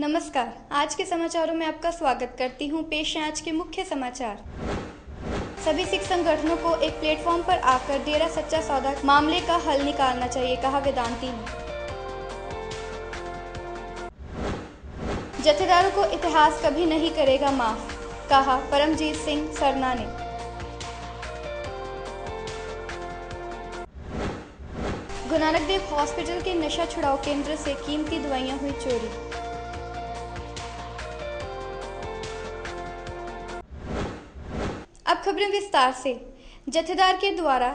नमस्कार। आज के समाचारों में आपका स्वागत करती हूँ। पेश है आज के मुख्य समाचार। सभी सिख संगठनों को एक प्लेटफॉर्म पर आकर डेरा सच्चा सौदा मामले का हल निकालना चाहिए, कहा वेदांती ने। जत्थेदारों को इतिहास कभी नहीं करेगा माफ, कहा परमजीत सिंह सरना ने। गुरु नानक देव हॉस्पिटल के नशा छुड़ाऊ केंद्र से कीमती दवाइयां हुई चोरी। अब खबरें विस्तार से। जत्थेदार के द्वारा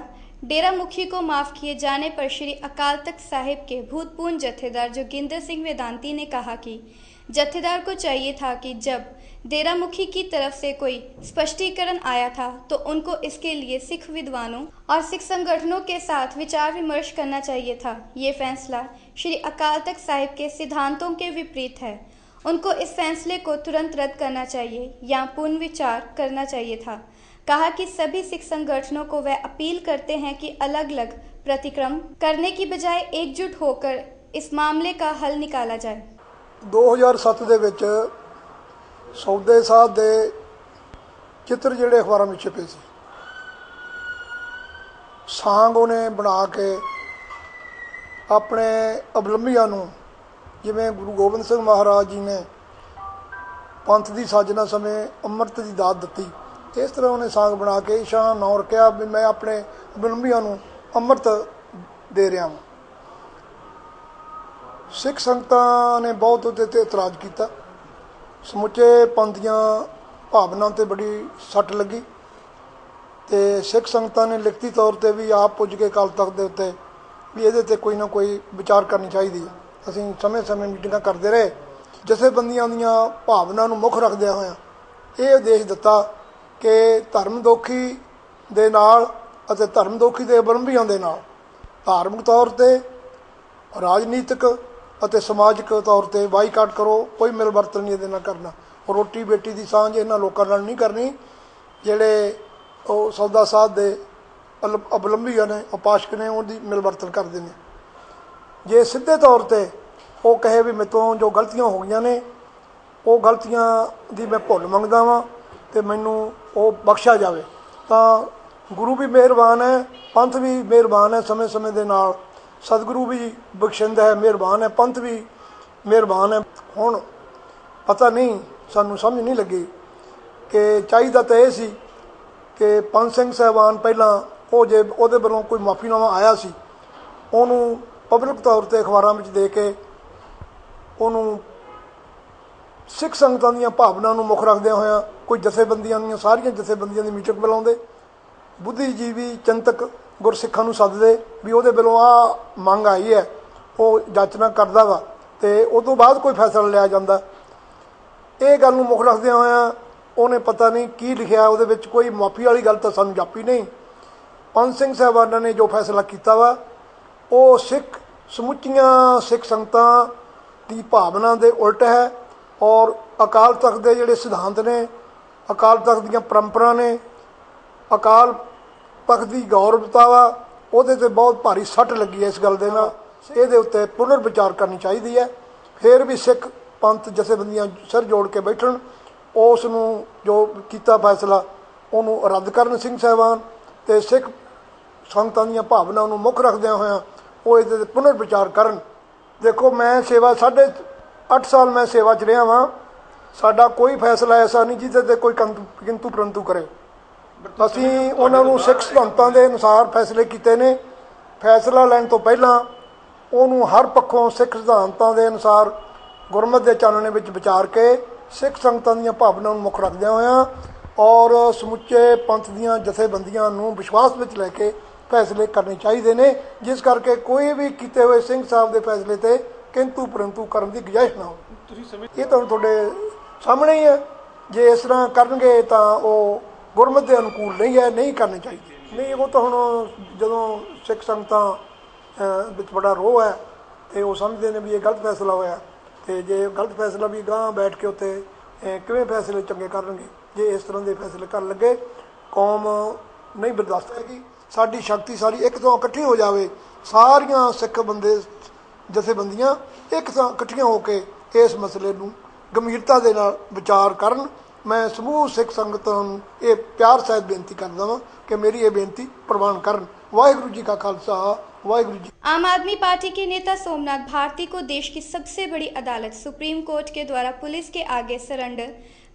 डेरा मुखी को माफ किए जाने पर श्री अकाल तख्त साहिब के भूतपूर्व जत्थेदार जोगिंदर सिंह वेदांती ने कहा कि जत्थेदार को चाहिए था कि जब डेरा मुखी की तरफ से कोई स्पष्टीकरण आया था तो उनको इसके लिए सिख विद्वानों और सिख संगठनों के साथ विचार विमर्श करना चाहिए था। ये फैसला श्री अकाल तख्त साहिब के सिद्धांतों के विपरीत है। उनको इस फैसले को तुरंत रद्द करना चाहिए या पुनर्विचार करना चाहिए था। कहा कि सभी सिख संगठनों को वह अपील करते हैं कि अलग अलग प्रतिक्रम करने की बजाय एकजुट होकर इस मामले का हल निकाला जाए। 2007 ਦੇ ਵਿੱਚ ਸੌਦੇ ਸਾਹਿਬ ਦੇ ਚਿੱਤਰ ਜਿਹੜੇ ਅਖਬਾਰਾਂ ਵਿੱਚ ਛਪੇ ਸੀ, ਸਾਂਗ ਉਹਨੇ ਬਣਾ ਕੇ ਆਪਣੇ ਅਵਲੰਬੀਆਂ ਨੂੰ, ਜਿਵੇਂ ਗੁਰੂ ਗੋਬਿੰਦ ਸਿੰਘ ਮਹਾਰਾਜ ਜੀ ਨੇ ਪੰਥ ਦੀ ਸਾਜਨਾ ਸਮੇਂ ਅੰਮ੍ਰਿਤ ਦੀ ਦਾਤ ਦਿੱਤੀ, ਇਸ ਤਰ੍ਹਾਂ ਉਹਨੇ ਸਾਂਗ ਬਣਾ ਕੇ ਸ਼ਾਹ ਨਾਂ ਰੱਖਿਆ ਵੀ ਮੈਂ ਆਪਣੇ ਅਵਲੰਬੀਆਂ ਨੂੰ ਅੰਮ੍ਰਿਤ ਦੇ ਰਿਹਾ ਹਾਂ। सिख संगतां ने बहुत उहदे ते इतराज़ किया। समुचे पंथ दीआं भावनां ते बड़ी सट लगी ते सिख संगतां ने लिखती तौर पर भी आप पुज के अकाल तख्त दे उत्ते भी इहदे ते कोई ना कोई विचार करनी चाहिए। असीं समय समय मीटिंगां करते रहे, जथेबंदियां दीआं भावनां नूं मुख रखदिआं होइआं ये आदेश दिता कि धर्म दोखी दे नाल अते धर्म दोखी दे अवलंबीआं दे नाल धार्मिक तौर पर, राजनीतिक ਅਤੇ ਸਮਾਜਿਕ ਤੌਰ 'ਤੇ ਬਾਈਕਾਟ ਕਰੋ, ਕੋਈ ਮਿਲ ਵਰਤਨ ਨਹੀਂ ਇਹਦੇ ਨਾਲ ਕਰਨਾ। ਰੋਟੀ ਬੇਟੀ ਦੀ ਸਾਂਝ ਇਹਨਾਂ ਲੋਕਾਂ ਨਾਲ ਨਹੀਂ ਕਰਨੀ ਜਿਹੜੇ ਉਹ ਸੌਦਾ ਸਾਧ ਦੇ ਅਵਲੰਬੀ ਨੇ, ਉਪਾਸ਼ਕ ਨੇ, ਉਹਦੀ ਮਿਲ ਵਰਤਨ ਕਰਦੇ ਨੇ। ਜੇ ਸਿੱਧੇ ਤੌਰ 'ਤੇ ਉਹ ਕਹੇ ਵੀ ਮੇਰੇ ਤੋਂ ਜੋ ਗਲਤੀਆਂ ਹੋ ਗਈਆਂ ਨੇ ਉਹ ਗਲਤੀਆਂ ਦੀ ਮੈਂ ਭੁੱਲ ਮੰਗਦਾ ਵਾਂ ਅਤੇ ਮੈਨੂੰ ਉਹ ਬਖਸ਼ਿਆ ਜਾਵੇ, ਤਾਂ ਗੁਰੂ ਵੀ ਮਿਹਰਬਾਨ ਹੈ, ਪੰਥ ਵੀ ਮਿਹਰਬਾਨ ਹੈ, ਸਮੇਂ ਸਮੇਂ ਦੇ ਨਾਲ सतगुरु भी बख्शिंदा है, मेहरबान है, पंथ भी मेहरबान है। हुण पता नहीं, सानू समझ नहीं लगी कि चाहिए तो यह सी कि पंथ सिंह साहबान पहलां वो जे उहदे वल्लों कोई माफ़ीनामा आया सी उहनूं पब्लिक तौर पर अखबारां विच दे के उहनूं सिख संगतां दीआं भावनां नूं मुख रखदिआं होइआं कोई जथेबंदियां दीआं सारियां जथेबंदियां दी मीटिंग बुलाउंदे, बुद्धिजीवी चिंतक गुरसिखां नूं सददे भी उहदे वल्लों आ मंग आई है, वो जांचना करदा वा ते उस तो बाद कोई फैसला लिया जांदा। इह गल नूं मुख रखदिआं होइआं उहने पता नहीं की लिखिआ, उहदे विच कोई माफ़ी वाली गल तां सानूं जापी नहीं। पंथ सिंह साहिबाना ने जो फैसला कीता वा वो सिख समुचियां सिख संगतां दी भावना दे उल्ट है और अकाल तख्त दे जिहड़े सिद्धांत ने, अकाल तख्त दीआं परंपरा ने, अकाल तख्त की गौरवता वा उहदे ते बहुत भारी सट लगी है। इस गल दे नाल इहदे उत्ते पुनर विचार करनी चाहिए है। फिर भी सिख पंथ जथेबंदियां सिर जोड़ के बैठन, उस नूं जो कीता फैसला उहनूं रद्द करन सिंह साहिबान ते सिख संगतां दीआं भावनां नूं मुख रखदिआं होइआं वो इहदे ते पुनर विचार करन। देखो, मैं सेवा 8.5 साल मैं सेवा च रहा वां, साडा कोई फैसला ऐसा नहीं जिहदे ते कोई किंतु परंतु करे। ਅਸੀਂ ਉਹਨਾਂ ਨੂੰ ਸਿੱਖ ਸਿਧਾਂਤਾਂ ਦੇ ਅਨੁਸਾਰ ਫੈਸਲੇ ਕੀਤੇ ਨੇ। ਫੈਸਲਾ ਲੈਣ ਤੋਂ ਪਹਿਲਾਂ ਉਹਨੂੰ ਹਰ ਪੱਖੋਂ ਸਿੱਖ ਸਿਧਾਂਤਾਂ ਦੇ ਅਨੁਸਾਰ ਗੁਰਮਤਿ ਦੇ ਚਾਨਣੇ ਵਿੱਚ ਵਿਚਾਰ ਕੇ ਸਿੱਖ ਸੰਗਤਾਂ ਦੀਆਂ ਭਾਵਨਾਵਾਂ ਨੂੰ ਮੁੱਖ ਰੱਖਦਿਆਂ ਹੋਇਆਂ ਔਰ ਸਮੁੱਚੇ ਪੰਥ ਦੀਆਂ ਜਥੇਬੰਦੀਆਂ ਨੂੰ ਵਿਸ਼ਵਾਸ ਵਿੱਚ ਲੈ ਕੇ ਫੈਸਲੇ ਕਰਨੇ ਚਾਹੀਦੇ ਨੇ, ਜਿਸ ਕਰਕੇ ਕੋਈ ਵੀ ਕੀਤੇ ਹੋਏ ਸਿੰਘ ਸਾਹਿਬ ਦੇ ਫੈਸਲੇ 'ਤੇ ਕਿੰਤੂ ਪਰੰਤੂ ਕਰਨ ਦੀ ਗੁੰਜਾਇਸ਼ ਨਾ ਹੋਵੇ। ਇਹ ਤਾਂ ਤੁਹਾਡੇ ਸਾਹਮਣੇ ਹੀ ਹੈ। ਜੇ ਇਸ ਤਰ੍ਹਾਂ ਕਰਨਗੇ ਤਾਂ ਉਹ गुरमत के अनुकूल नहीं है, नहीं करने चाहिए। नहीं, वो तो हुण जदों सिख संगतां विच बड़ा रोह है तो वो समझते हैं भी ये गलत फैसला होया, तो जे गलत फैसला भी गांह बैठ के उत्ते किवें फैसले चंगे करनगे जे इस तरह के फैसले कर लगे। कौम नहीं बर्दाश्त करेगी। साडी शक्ति सारी एक तो इकट्ठी हो जाए, सारियां सिख बंदे जथेबंदियां एक थां इकट्ठियां होकर ਇਸ ਮਸਲੇ ਨੂੰ ਗੰਭੀਰਤਾ ਦੇ ਨਾਲ ਵਿਚਾਰ ਕਰਨ। ਮੈਂ ਸਮੂਹ ਸਿੱਖ ਸੰਗਤਾਂ ਨੂੰ ਇਹ ਪਿਆਰ ਸਹਿਤ ਬੇਨਤੀ ਕਰਦਾ ਹਾਂ कि मेरी ये बेनती प्रवान करन। वाहिगुरू जी का खालसा, वाहिगुरू जी। आम आदमी पार्टी के नेता सोमनाथ भारती को देश की सबसे बड़ी अदालत सुप्रीम कोर्ट के द्वारा पुलिस के आगे सरेंडर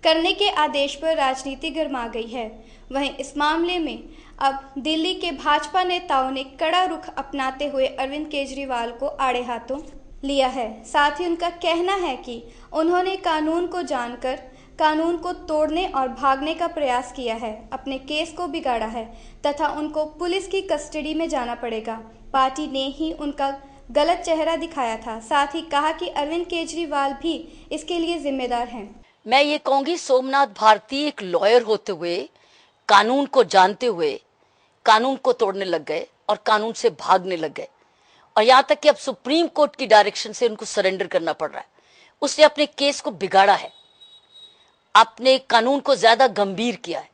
करने के आदेश पर राजनीति गर्मा गई है। वहीं इस मामले में अब दिल्ली के भाजपा नेताओं ने कड़ा रुख अपनाते हुए अरविंद केजरीवाल को आड़े हाथों लिया है। साथ ही उनका कहना है कि उन्होंने कानून को जानकर कानून को तोड़ने और भागने का प्रयास किया है, अपने केस को बिगाड़ा है तथा उनको पुलिस की कस्टडी में जाना पड़ेगा। पार्टी ने ही उनका गलत चेहरा दिखाया था। साथ ही कहा कि अरविंद केजरीवाल भी इसके लिए जिम्मेदार हैं। मैं ये कहूंगी, सोमनाथ भारती एक लॉयर होते हुए, कानून को जानते हुए कानून को तोड़ने लग गए और कानून से भागने लग गए, और यहाँ तक कि अब सुप्रीम कोर्ट की डायरेक्शन से उनको सरेंडर करना पड़ रहा है। उसने अपने केस को बिगाड़ा है, अपने कानून को ज्यादा गंभीर किया है।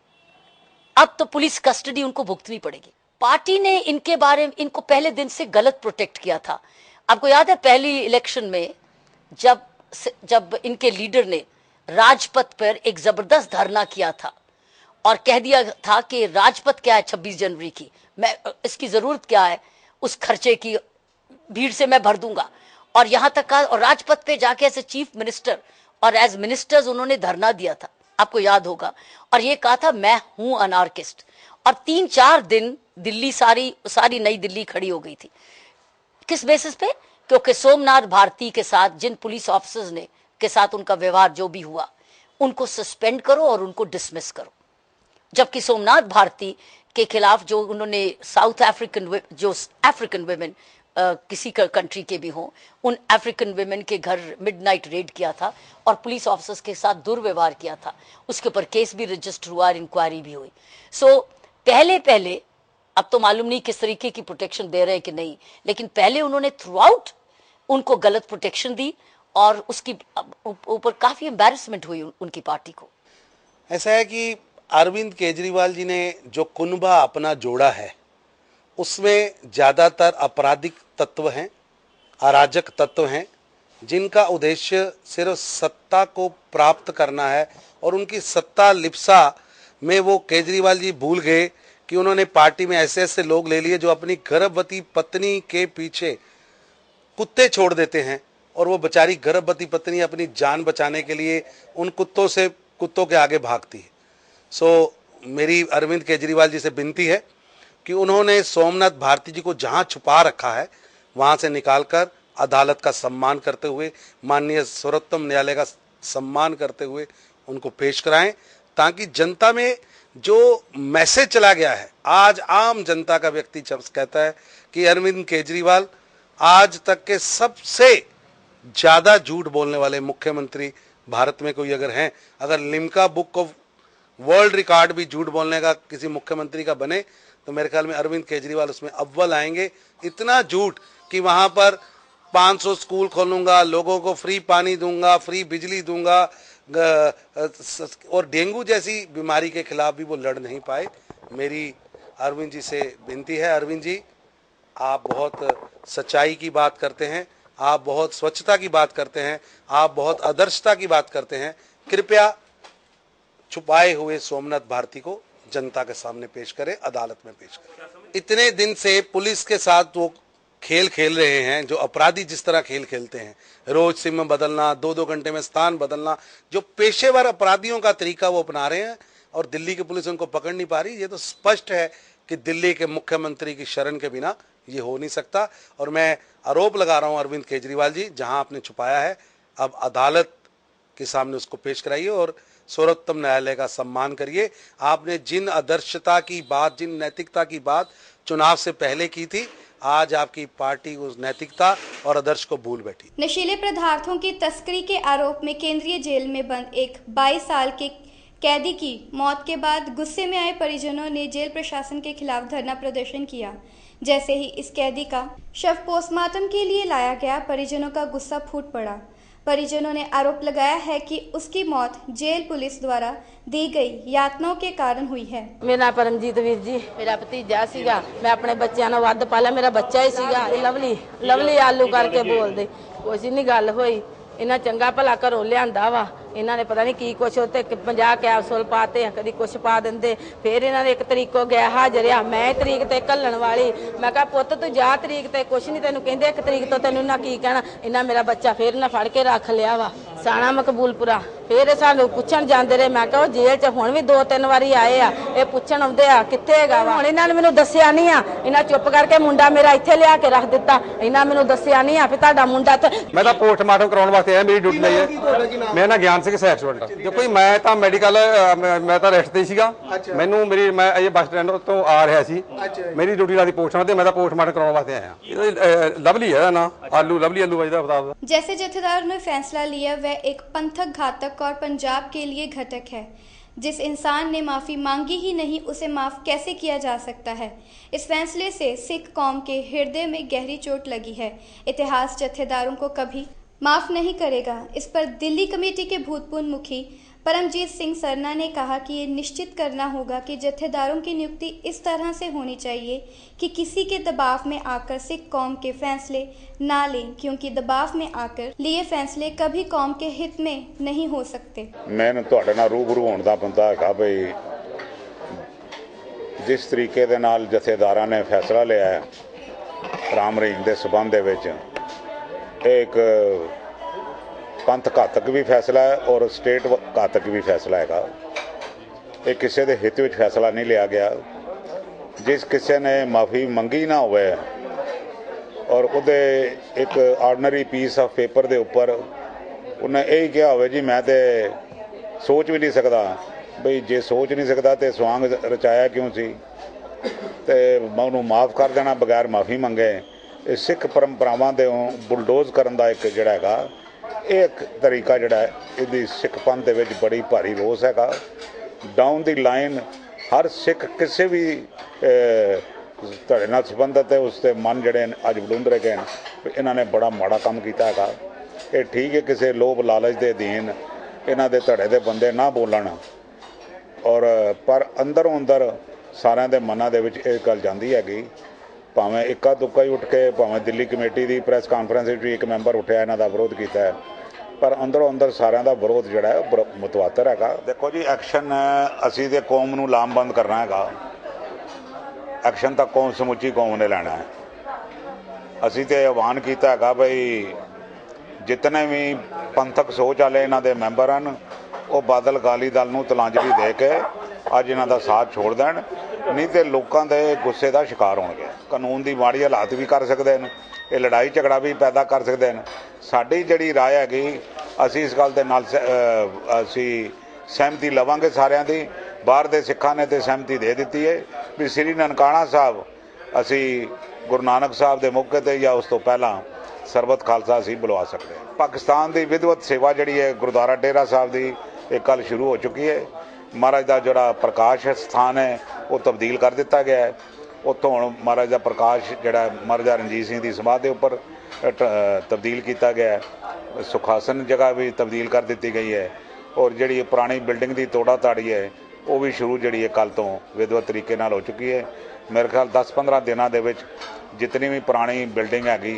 अब तो पुलिस कस्टडी उनको भुगतनी पड़ेगी। पार्टी ने इनके बारे में, इनको पहले दिन से गलत प्रोटेक्ट किया था। आपको याद है पहली इलेक्शन में जब इनके लीडर ने राजपथ पर एक जबरदस्त धरना किया था और कह दिया था कि राजपथ क्या है 26 जनवरी की, मैं इसकी जरूरत क्या है, उस खर्चे की भीड़ से मैं भर दूंगा। और यहां तक कहा, और राजपथ पे जाके ऐसे चीफ मिनिस्टर और एज मिनिस्टर्स उन्होंने धरना दिया था, आपको याद होगा, और ये कहा था मैं हूं अनार्किस्ट। और 3-4 दिन दिल्ली सारी नई दिल्ली खड़ी हो गई थी। किस बेसिस पे? क्योंकि सोमनाथ भारती के साथ जिन पुलिस ऑफिसर्स ने के साथ उनका व्यवहार जो भी हुआ, उनको सस्पेंड करो और उनको डिसमिस करो। जबकि सोमनाथ भारती के खिलाफ जो उन्होंने अफ्रीकन वुमेन किसी कंट्री के भी हों, उन अफ्रीकन वुमेन के घर मिडनाइट रेड किया था और पुलिस ऑफिसर्स के साथ दुर्व्यवहार किया था, उसके ऊपर केस भी रजिस्टर हुआ और इंक्वायरी भी हुई। सो पहले अब तो मालूम नहीं किस तरीके की प्रोटेक्शन दे रहे हैं कि नहीं, लेकिन पहले उन्होंने थ्रू आउट उनको गलत प्रोटेक्शन दी और उसकी ऊपर काफी एम्बैरेसमेंट हुई उनकी पार्टी को। ऐसा है कि अरविंद केजरीवाल जी ने जो कुनबा अपना जोड़ा है, उसमें ज़्यादातर आपराधिक तत्व हैं, अराजक तत्व हैं, जिनका उद्देश्य सिर्फ सत्ता को प्राप्त करना है। और उनकी सत्ता लिप्सा में वो केजरीवाल जी भूल गए कि उन्होंने पार्टी में ऐसे लोग ले लिए जो अपनी गर्भवती पत्नी के पीछे कुत्ते छोड़ देते हैं, और वो बेचारी गर्भवती पत्नी अपनी जान बचाने के लिए उन कुत्तों के आगे भागती है। सो मेरी अरविंद केजरीवाल जी से विनती है कि उन्होंने सोमनाथ भारती जी को जहां छुपा रखा है वहां से निकालकर अदालत का सम्मान करते हुए, माननीय सर्वोच्च न्यायालय का सम्मान करते हुए उनको पेश कराएं, ताकि जनता में जो मैसेज चला गया है, आज आम जनता का व्यक्ति जब कहता है कि अरविंद केजरीवाल आज तक के सबसे ज्यादा झूठ बोलने वाले मुख्यमंत्री भारत में कोई अगर हैं, अगर Limca book of world record भी झूठ बोलने का किसी मुख्यमंत्री का बने, तो मेरे ख्याल में अरविंद केजरीवाल उसमें अव्वल आएंगे। इतना झूठ कि वहां पर 500 स्कूल खोलूंगा, लोगों को फ्री पानी दूंगा, फ्री बिजली दूंगा, और डेंगू जैसी बीमारी के खिलाफ भी वो लड़ नहीं पाए। मेरी अरविंद जी से विनती है, अरविंद जी आप बहुत सच्चाई की बात करते हैं, आप बहुत स्वच्छता की बात करते हैं, आप बहुत आदर्शता की बात करते हैं। कृपया छुपाए हुए सोमनाथ भारती को जनता के सामने पेश करें, अदालत में पेश करें। इतने दिन से पुलिस के साथ वो खेल खेल रहे हैं जो अपराधी जिस तरह खेल खेलते हैं, रोज सिम बदलना, 2-2 घंटे में स्थान बदलना, जो पेशेवर अपराधियों का तरीका वो अपना रहे हैं, और दिल्ली की पुलिस उनको पकड़ नहीं पा रही। ये तो स्पष्ट है कि दिल्ली के मुख्यमंत्री की शरण के बिना ये हो नहीं सकता। और मैं आरोप लगा रहा हूं अरविंद केजरीवाल जी, जहां आपने छुपाया है, अब अदालत के सामने उसको पेश कराइए और सर्वोच्च न्यायालय का सम्मान करिए। आपने जिन आदर्शता की बात, जिन नैतिकता की बात चुनाव से पहले की थी, आज आपकी पार्टी उस नैतिकता और आदर्श को भूल बैठी। नशीले पदार्थों की तस्करी के आरोप में केंद्रीय जेल में बंद एक 22 साल के कैदी की मौत के बाद गुस्से में आए परिजनों ने जेल प्रशासन के खिलाफ धरना प्रदर्शन किया। जैसे ही इस कैदी का शव पोस्टमार्टम के लिए लाया गया, परिजनों का गुस्सा फूट पड़ा। परिजनों ने आरोप लगाया है कि उसकी मौत जेल पुलिस द्वारा दी गई यातनाओं के कारण हुई है। मेरा नाम परमजीत वीर जी, मेरा भतीजा सीगा, मैं अपने बच्चों नाल वध पाला, मेरा बच्चा ही सीगा। लवली आलू करके बोल दे, कुछ नहीं गल होई। ਇਹਨਾਂ ਚੰਗਾ ਭਲਾ ਘਰੋਂ ਲਿਆਂਦਾ ਵਾ। ਇਹਨਾਂ ਨੇ ਪਤਾ ਨਹੀਂ ਕੀ ਕੁਛ ਉੱਤੇ 50 ਕੈਪਸੂਲ ਪਾਤੇ, ਕਦੀ ਕੁਛ ਪਾ ਦਿੰਦੇ। ਫਿਰ ਇਹਨਾਂ ਨੇ 1 ਤਰੀਕ ਕੋ ਗਿਆ ਹਾਜ਼ਰ ਆ, ਮੈਂ ਤਰੀਕ ਤੇ ਘੱਲਣ ਵਾਲੀ। ਮੈਂ ਕਿਹਾ ਪੁੱਤ ਤੂੰ ਜਾ ਤਰੀਕ ਤੇ, ਕੁਛ ਨਹੀਂ ਤੈਨੂੰ ਕਹਿੰਦੇ, 1 ਤਰੀਕ ਤੋਂ ਤੈਨੂੰ ਨਾ ਕੀ ਕਹਿਣਾ। ਇਹਨਾਂ ਮੇਰਾ ਬੱਚਾ ਫਿਰ ਨਾ ਫੜ ਕੇ ਰੱਖ ਲਿਆ ਵਾ, ਸਾਣਾ ਮਕਬੂਲਪੁਰਾ। ਫਿਰ ਇਹ ਸਾਨੂੰ ਪੁੱਛਣ ਜਾਂਦੇ ਰਹੇ। ਮੈਂ ਕਿਹਾ ਉਹ ਜੇਲ੍ਹ 'ਚ ਹੁਣ ਵੀ 2-3 ਵਾਰੀ ਆਏ ਆ, ਇਹ ਪੁੱਛਣ ਆਉਂਦੇ ਆ ਕਿੱਥੇ ਹੈਗਾ ਵਾ। ਹੁਣ ਇਹਨਾਂ ਨੇ ਮੈਨੂੰ ਦੱਸਿਆ ਨਹੀਂ ਆ, ਇਹਨਾਂ ਚੁੱਪ ਕਰਕੇ ਮੁੰਡਾ ਮੇਰਾ ਇੱਥੇ ਲਿਆ ਕੇ ਰੱਖ ਦਿੱਤਾ। ਇਹਨਾਂ ਮੈਨੂੰ ਦੱਸਿਆ ਨਹੀਂ ਆ ਵੀ ਤੁਹਾਡਾ ਮੁੰਡਾ ਮੈਂ ਤਾਂ ਪੋਸਟਮਾਰਟਮ ਕਰਾਉਣ ਵਾਸਤੇ ਆਇਆ, ਮੇਰੀ ਡਿਊਟੀ ਲਈ ਹੈ। ਮੇਰਾ ਨਾਂ ਗਿਆਨ ਸਿੰਘ ਸੈਕਸ ਸਟੂਡੈਂਟ। ਦੇਖੋ ਜੀ ਮੈਂ ਤਾਂ ਮੈਡੀਕਲ, ਮੈਂ ਤਾਂ ਰੈਸਟ ਤੇ ਸੀਗਾ। ਮੈਨੂੰ ਮੈਂ ਇਹ ਬੱਸ ਸਟੈਂਡ ਤੋਂ ਆ ਰਿਹਾ ਸੀ, ਮੇਰੀ ਡਿਊਟੀ ਲਾਦੀ ਪੋਸਟਮਾਰਟਮ ਤੇ, ਮੈਂ ਤਾਂ ਪੋਸਟਮਾਰਟਮ ਕਰਾਉਣ ਵਾਸਤੇ ਆਇਆ। लवली है ना, आलू लवली बजदा बता। जैसे जत्थेदार ने फैसला लिया वह एक पंथक घातक और पंजाब के लिए घटक है। जिस इंसान ने माफ़ी मांगी ही नहीं उसे माफ़ कैसे किया जा सकता है। इस फैसले से सिख कौम के हृदय में गहरी चोट लगी है। इतिहास जत्थेदारों को कभी माफ़ नहीं करेगा। इस पर दिल्ली कमेटी के भूतपूर्व मुखी परमजीत सिंह सरना ने कहा कि ये निश्चित करना होगा कि जत्थेदारों की नियुक्ति इस तरह से होनी चाहिए कि किसी के दबाव में आकर सिख कौम के फैसले ना लें, क्योंकि दबाव में आकर लिए फैसले कभी कौम के हित में नहीं हो सकते। मैं तुहाडे नाल रूबरू होण दा बंदा हैगा बई जिस तरीके दे नाल जत्थेदारां ने फैसला लिया है राम रहीम दे संबंध दे विच, एक पंथ घातक भी फैसला है और स्टेट घातक भी फैसला है। ये किसी के हित में फैसला नहीं लिया गया। जिस किसी ने माफ़ी मंगी ना होवे और उहदे एक आर्डनरी पीस ऑफ पेपर के उपर उन्हें यही कहा हो जी मैं तो सोच भी नहीं सकता। बई जे सोच नहीं सकता तो स्वांग रचाया क्यों सी, तो मैं उन्होंने माफ़ कर देना बगैर माफ़ी मंगे। सिख परंपरावां दे बुलडोज करन दा एक जिहड़ा हैगा एक तरीका जिहड़ा है, इहदी सिख पंथ दे विच बड़ी भारी रोस हैगा। डाउन दी लाइन हर सिख किसी भी धड़े नाल संबंधित है उसके मन जिहड़े अज बलुंदरे गए इन्हां ने बड़ा माड़ा काम कीता हैगा। ये ठीक है किसी लोभ लालच के अधीन इन्हां दे धड़े दे बंदे ना बोलन, और पर अंदरों अंदर सारिਆਂ ਦੇ मनां दे विच इह गल जांदी हैगी। भावें इक्का दुक्का ही उठ के भावें दिल्ली कमेटी की प्रैस कानफ्रेंस भी एक मैंबर उठिया इन्हां दा विरोध किया है, पर अंदरों अंदर सारिਆਂ ਦਾ विरोध जिहड़ा है मुतवातर हैगा। देखो जी एक्शन असीं ते कौम नूं लामबंद करना हैगा। एक्शन तो कौम समुची कौम ने लेना है। असीं ते आह्वान किया हैगा बई जितने भी पंथक सोच वाले इन्हां दे मैंबर हैं वो बादल अकाली दल नूं तलांजलि दे के अज इन्हां दा साथ छोड़ देण, नहीं तो लोगों के गुस्से का शिकार होणगे। कानून की माड़ी हालात भी कर सकते हैं, ये लड़ाई झगड़ा भी पैदा कर सकते हैं। साडी जिहड़ी राय हैगी असीं इस गल दे नाल असीं सहमति लवांगे सारिਆਂ ਦੀ। बाहर दे सिखां ने तो सहमति दे दी है भी श्री ननकाणा साहब असीं गुरु नानक साहब के मौके पर या उस तो पहला सरबत खालसा असीं बुलवा सकते हैं। पाकिस्तान की विधवत सेवा जिहड़ी है गुरुद्वारा डेरा साहब की एक कल शुरू हो चुकी है। महाराज का जोड़ा प्रकाश स्थान है वो तब्दील कर दिता गया है। उत्थों हुण महाराज का प्रकाश जोड़ा महाराजा रणजीत सिंह की समाधि उपर तब्दील किया गया है। सुखासन जगह भी तब्दील कर दी गई है, और जी पुरानी बिल्डिंग की तोड़ा ताड़ी है वो भी शुरू जी कल तो विधवत तरीके नाल हो चुकी है। मेरे ख्याल 10-15 दिनों के जितनी भी पुरानी बिल्डिंग हैगी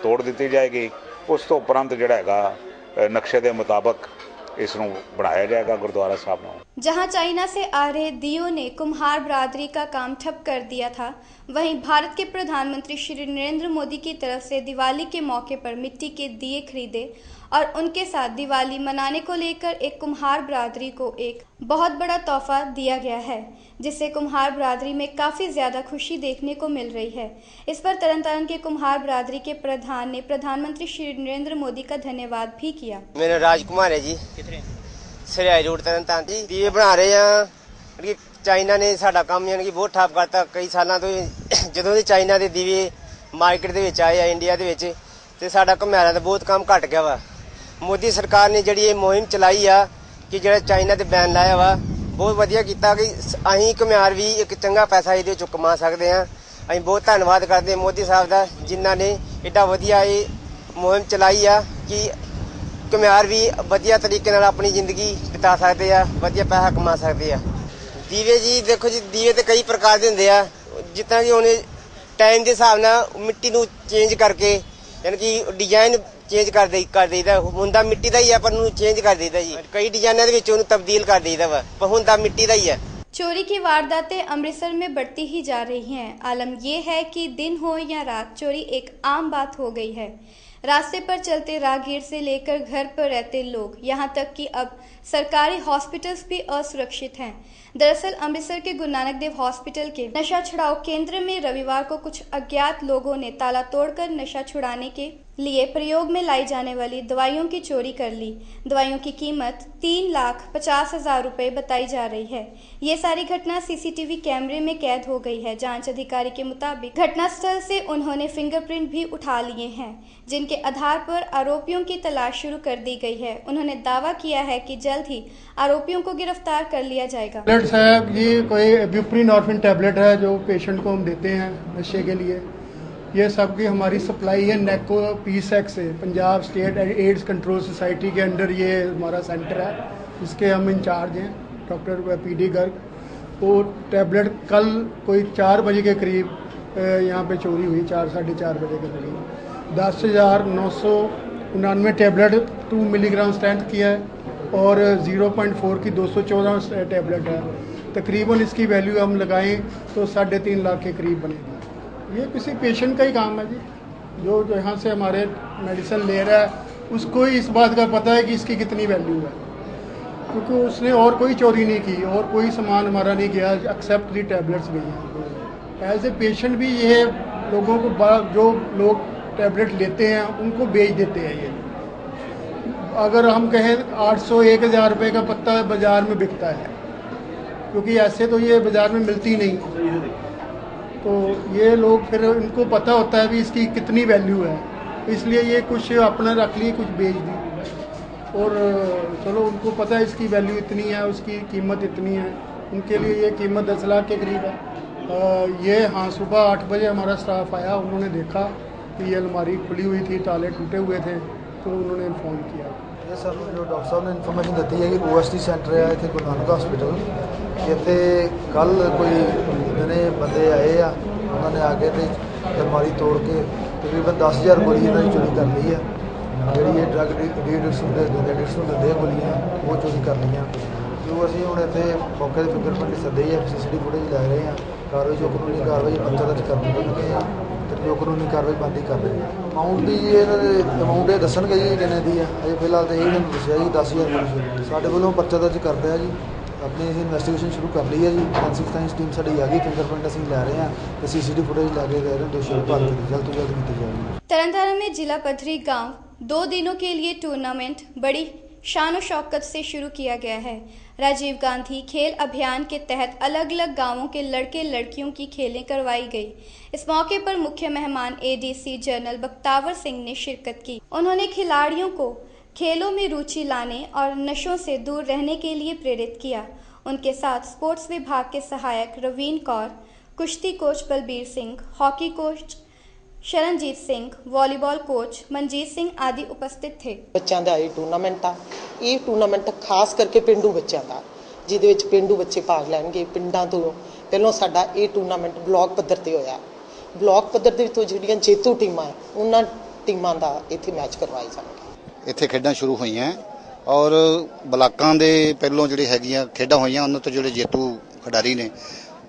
तोड़ दी जाएगी। उस तो उपरंत जिहड़ा हैगा नक्शे के मुताबिक इसनूं बनाया जाएगा गुरुद्वारा साहब में। जहां चाइना से आ रहे दीयों ने कुम्हार बरादरी का काम ठप कर दिया था, वहीं भारत के प्रधानमंत्री श्री नरेंद्र मोदी की तरफ से दिवाली के मौके पर मिट्टी के दिए खरीदे और उनके साथ दिवाली मनाने को लेकर एक कुम्हार बरादरी को एक बहुत बड़ा तोहफा दिया गया है, जिससे कुम्हार बरादरी में काफ़ी ज़्यादा खुशी देखने को मिल रही है। इस पर तरनतारन के कुम्हार बरादरी के प्रधान ने प्रधानमंत्री श्री नरेंद्र मोदी का धन्यवाद भी किया। मेरा राजकुमार है जी, सरियाई रोड तरनतारन जी। दिए बना रहे हैं, चाइना ने साडा काम यानी कि बहुत ठप करता कई सालों तो। ਜਦੋਂ ਦੇ ਚਾਈਨਾ ਦੇ ਦੀਵੇ ਮਾਰਕੀਟ ਦੇ ਵਿੱਚ ਆਏ ਆ ਇੰਡੀਆ ਦੇ ਵਿੱਚ, ਤੇ ਸਾਡਾ ਘੁਮਿਆਰਾਂ ਦਾ ਬਹੁਤ ਕੰਮ ਘਟ ਗਿਆ ਵਾ। ਮੋਦੀ ਸਰਕਾਰ ਨੇ ਜਿਹੜੀ ਇਹ ਮੁਹਿੰਮ ਚਲਾਈ ਆ ਕਿ ਜਿਹੜਾ ਚਾਈਨਾ ਤੇ ਬੈਨ ਲਾਇਆ ਵਾ, ਬਹੁਤ ਵਧੀਆ ਕੀਤਾ ਕਿ ਅਸੀਂ ਘੁਮਿਆਰ ਵੀ ਇੱਕ ਚੰਗਾ ਪੈਸਾ ਇਹਦੇ ਵਿੱਚੋਂ ਕਮਾ ਸਕਦੇ ਹਾਂ। ਅਸੀਂ ਬਹੁਤ ਧੰਨਵਾਦ ਕਰਦੇ ਹਾਂ ਮੋਦੀ ਸਾਹਿਬ ਦਾ, ਜਿਨ੍ਹਾਂ ਨੇ ਏਡਾ ਵਧੀਆ ਇਹ ਮੁਹਿੰਮ ਚਲਾਈ ਆ ਕਿ ਘੁਮਿਆਰ ਵੀ ਵਧੀਆ ਤਰੀਕੇ ਨਾਲ ਆਪਣੀ ਜ਼ਿੰਦਗੀ ਬਿਤਾ ਸਕਦੇ ਆ, ਵਧੀਆ ਪੈਸਾ ਕਮਾ ਸਕਦੇ ਆ। ਦੀਵੇ ਜੀ ਦੇਖੋ ਜੀ, ਦੀਵੇ ਤੇ ਕਈ ਪ੍ਰਕਾਰ ਦੇ ਹੁੰਦੇ ਆ, ਜਿਸ ਤਰ੍ਹਾਂ ਕਿ ਹੁਣ ਟਾਈਮ ਦੇ ਹਿਸਾਬ ਨਾਲ ਮਿੱਟੀ ਨੂੰ ਚੇਂਜ ਕਰਕੇ यानी कि डिजाइन चेंज कर देईदा हुंदा मिट्टी का ही है पर उन्हें चेंज कर देईदा जी कई डिजाइनों के विच उन्हें तब्दील कर देईदा वा पर हुंदा मिट्टी का ही है। चोरी की वारदातें अमृतसर में बढ़ती ही जा रही हैं। आलम ये है कि दिन हो या रात चोरी एक आम बात हो गई है। रास्ते पर चलते राहगीर से लेकर घर पर रहते लोग, यहाँ तक कि अब सरकारी हॉस्पिटल्स भी असुरक्षित हैं। दरअसल अमृतसर के गुरु नानक देव हॉस्पिटल के नशा छुड़ाओ केंद्र में रविवार को कुछ अज्ञात लोगों ने ताला तोड़कर नशा छुड़ाने के लिए प्रयोग में लाई जाने वाली दवाइयों की चोरी कर ली। दवाइयों की कीमत 3,50,000 रुपए बताई जा रही है। ये सारी घटना सीसीटीवी कैमरे में कैद हो गई है। जांच अधिकारी के मुताबिक घटनास्थल से उन्होंने फिंगरप्रिंट भी उठा लिए हैं, जिनके आधार पर आरोपियों की तलाश शुरू कर दी गई है। उन्होंने दावा किया है कि जल्द ही आरोपियों को गिरफ्तार कर लिया जाएगा। साहब ये कोई ब्यूप्रीनॉर्फिन टैबलेट है जो पेशेंट को हम देते हैं नशे के लिए। ये सब की हमारी सप्लाई है नेको पीसेक्स से, Punjab state AIDS control society के अंडर ये हमारा सेंटर है, इसके हम इंचार्ज हैं डॉक्टर पीडी गर्ग। वो टैबलेट कल कोई 4 बजे के करीब यहाँ पे चोरी हुई, 4 साढ़े 4 बजे के करीब 10,999 टैबलेट 2 मिलीग्राम स्ट्रेंथ की है और 0.4 की 214 टैबलेट है। तकरीबन इसकी वैल्यू हम लगाएं तो 3.5 लाख के करीब बनेगी। ये किसी पेशेंट का ही काम है जी, जो यहाँ से हमारे मेडिसिन ले रहा है उसको ही इस बात का पता है कि इसकी कितनी वैल्यू है, क्योंकि उसने और कोई चोरी नहीं की और कोई सामान हमारा नहीं गया एक्सेप्ट दी टैबलेट्स गई हैं। एज ए पेशेंट भी ये लोगों को जो लोग टैबलेट लेते हैं उनको बेच देते हैं। ये अगर हम कहें 800-1,000 रुपये का पत्ता बाज़ार में बिकता है, क्योंकि ऐसे तो ये बाज़ार में मिलती नहीं, तो ये लोग फिर इनको पता होता है भी इसकी कितनी वैल्यू है, इसलिए ये कुछ अपना रख लिए कुछ बेच दी और चलो उनको पता है इसकी वैल्यू इतनी है, उसकी कीमत इतनी है, उनके लिए ये कीमत 10 लाख के करीब है। ये हाँ सुबह 8 बजे हमारा स्टाफ आया, उन्होंने देखा कि ये अलमारी खुली हुई थी, ताले टूटे हुए थे, तो उन्होंने इन्फॉर्म किया। ये सर जो डॉक्टर साहब ने इन्फॉर्मेशन दी है कि OST सेंटर है इतने गुरु नानक हॉस्पिटल, इतने कल कोई नए बंदे आए आ, उन्होंने आके तो अलमारी तोड़ के तकरीबन 10,000 गोली इन्होंने चोरी कर ली है। जी ड्रग एडिक्शन दिंदे गोलियाँ वो चोरी कर ली। जो असी हूँ इतने मौके पर फिंगरप्रिंट सदे ही CCTV फुटेज लै रहे हैं, कार्रवाई जो कानूनी कार्रवाई पर्चा दर्ज करने लगे हैं, जो कानूनी कार्रवाई बनती कर रहे हैं। अमाउंट भी अमाउंट ये दसणगे जी किन्ने दी है, अजे फिलहाल तो यही दसिया जी 10,000 साढ़े वालों पर्चा दर्ज करते हैं जी। अपनी इन्वेस्टिगेशन शुरू कर ली है जी, फोरेंसिक साइंस टीम साड़ी आ गई, फिंगरप्रिंट असीं लै रहे हैं तो CCTV फुटेज लैके दे रहे हैं, दोषियों को भाल जल्द तो जल्द की जाएगी। तरनतारन में जिला पद्धरी गांव 2 दिनों के लिए टूर्नामेंट बड़ी शानो शौकत से शुरू किया गया है। राजीव गांधी खेल अभियान के तहत अलग अलग गांवों के लड़के लड़कियों की खेलें करवाई गई। इस मौके पर मुख्य मेहमान ADC जनरल बख्तावर सिंह ने शिरकत की। उन्होंने खिलाड़ियों को खेलों में रुचि लाने और नशों से दूर रहने के लिए प्रेरित किया। उनके साथ स्पोर्ट्स विभाग के सहायक रवीन कौर, कुश्ती coach Balbir Singh, hockey coach Sharanjeet Singh, volleyball coach Manjeet Singh आदि उपस्थित थे। बच्चों का ये टूर्नामेंट आ, ये टूर्नामेंट खास करके पेंडू बच्चों का, जिहदे विच पेंडू बच्चे भाग लैणगे। पिंडां तो पहलों साडा ये टूर्नामेंट ब्लॉक पद्धर ते होया, ब्लॉक पद्धर दे विचों जिहड़ियां जेतू टीमां उन्हां टीमां दा इत्थे मैच करवाए जाणगे। इत्थे खेडां शुरू होईयां और ब्लाकां दे पहलों जिहड़ी हैगीआं खेडां होईयां उन्हां तो जिहड़े जेतू खिडारी ने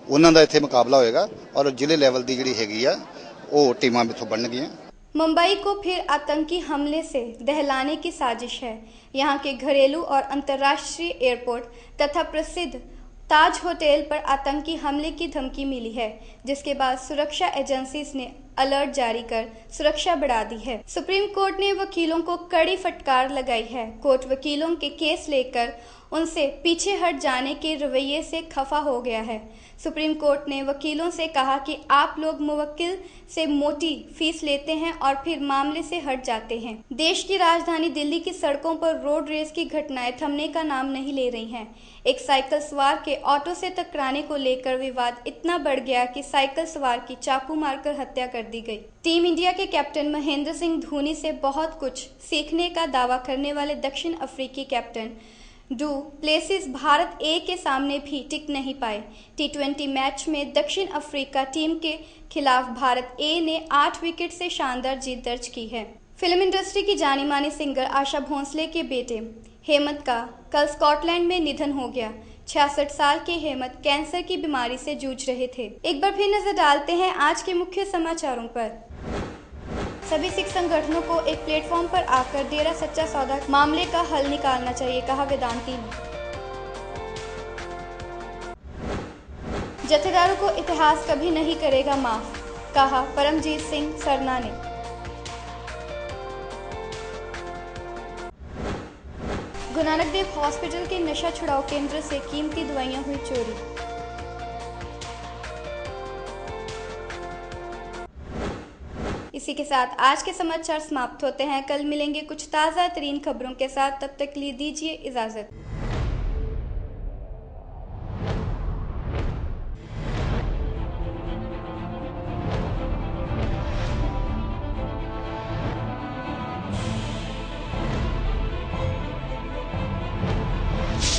उन्हां दा इत्थे मुकाबला होएगा और जिले लैवल दी जिहड़ी हैगी आ वो टीमां इत्थों बनणगीआं। मुंबई को फिर आतंकी हमले से दहलाने की साजिश है। यहाँ के घरेलू और अंतर्राष्ट्रीय एयरपोर्ट तथा प्रसिद्ध ताज होटल पर आतंकी हमले की धमकी मिली है, जिसके बाद सुरक्षा एजेंसीज ने अलर्ट जारी कर सुरक्षा बढ़ा दी है। सुप्रीम कोर्ट ने वकीलों को कड़ी फटकार लगाई है। कोर्ट वकीलों के केस लेकर उनसे पीछे हट जाने के रवैये से खफा हो गया है। सुप्रीम कोर्ट ने वकीलों से कहा कि आप लोग मुवक्किल से मोटी फीस लेते हैं और फिर मामले से हट जाते हैं। देश की राजधानी दिल्ली की सड़कों पर रोड रेस की घटनाएं थमने का नाम नहीं ले रही हैं। एक साइकिल सवार के ऑटो से टकराने को लेकर विवाद इतना बढ़ गया कि साइकिल सवार की चाकू मारकर हत्या कर दी गई। टीम इंडिया के कैप्टन महेंद्र सिंह धोनी से बहुत कुछ सीखने का दावा करने वाले दक्षिण अफ्रीकी कैप्टन डू प्लेसिस भारत ए के सामने भी टिक नहीं पाए। T20 मैच में दक्षिण अफ्रीका टीम के खिलाफ भारत ए ने 8 विकेट से शानदार जीत दर्ज की है। फिल्म इंडस्ट्री की जानी मानी सिंगर आशा भोंसले के बेटे हेमंत का कल स्कॉटलैंड में निधन हो गया। 66 साल के हेमंत कैंसर की बीमारी से जूझ रहे थे। एक बार फिर नजर डालते हैं आज के मुख्य समाचारों पर। सभी सिख संगठनों को एक प्लेटफॉर्म पर आकर डेरा सच्चा सौदा मामले का हल निकालना चाहिए, कहा वेदांती ने। जत्थेदारों को इतिहास कभी नहीं करेगा माफ, कहा परमजीत सिंह सरना ने। गुरु नानक देव हॉस्पिटल के नशा छुड़ाऊ केंद्र से कीमती दवाइयां हुई चोरी। इसी के साथ आज के समाचार समाप्त होते हैं। कल मिलेंगे कुछ ताज़ा तरीन खबरों के साथ, तब तक के लिए दीजिए इजाजत।